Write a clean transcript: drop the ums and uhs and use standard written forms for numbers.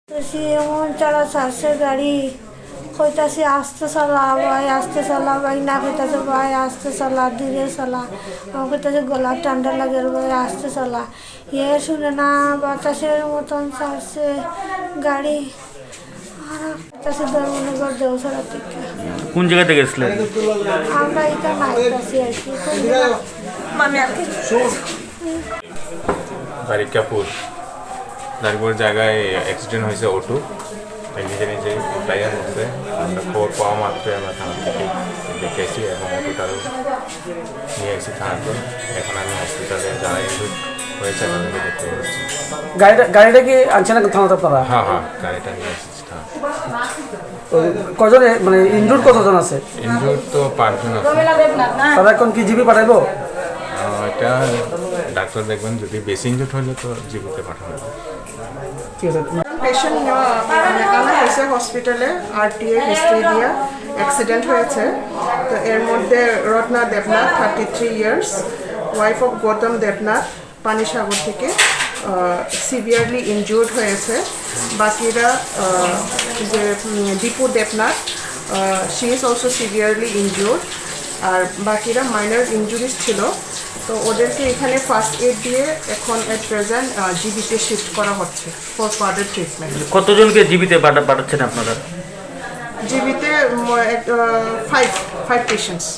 এমন চালা ছাড়ছে গাড়ি কইতাছি আস্তে চালা ভাই না কইতাছে ভাই আস্তে চালা ধীরে চালা আমার কইতাছে গলা ঠান্ডা লাগে ভাই আস্তে চালা শুনে না বাতাসের মতন ছাড়ছে গাড়ি আর কইতাছে ধর্মনগর দেওসরা থেকে। কোন জায়গাতে গেছিলেন? আমরা এখানে আইতাছি আর কি বারিকাপুর তারপর জায়গায় অ্যাক্সিডেন্ট হয়েছে অটো নিজে নিজে টায়ার হচ্ছে। আমরা খবর পাওয়া মাত্রই আমরা থানা থেকে দেখে এসেছি এবং অটোটারও নিয়ে এসেছি থানাতে। এখন আমি হসপিটালে যারা ইনজুর হয়েছে তাদেরকে দেখতে পাচ্ছি। গাড়িটা কি আনছে না থানাতে আপনারা? হ্যাঁ গাড়িটা নিয়ে এসেছি থানা। কজনে মানে ইনজুর কতজন আছে? ইনজুর তো 5 জন আছে। তারা এখন কি জিবি পাঠাইবো? এটা ডাক্তার দেখবেন, যদি বেশি ইনজুর হলে তো জীবিতে পাঠানো হবে। ঠিক আছে। পেশেন্ট আনা হয়েছে হসপিটালে, আরটিএ হিস্ট্রি দিয়া অ্যাক্সিডেন্ট হয়েছে। তো এর মধ্যে Ratna Debnath 33 years, wife of Gautam Debnath Panisagar থেকে সিভিয়ারলি ইনজুর্ড হয়েছে। বাকিরা যে Dipu Debnath she is also severely injured, আর বাকিরা মাইনর ইনজুরিজ ছিল। তো ওদেরকে এখানে ফার্স্ট এড দিয়ে এখন এট প্রেজেন্ট জিবিতে শিফট করা হচ্ছে ফর ফার্দার ট্রিটমেন্ট। কতজনকে জীবিতে পাঠাচ্ছেন আপনারা? জিবিতে 5 পেশেন্টস।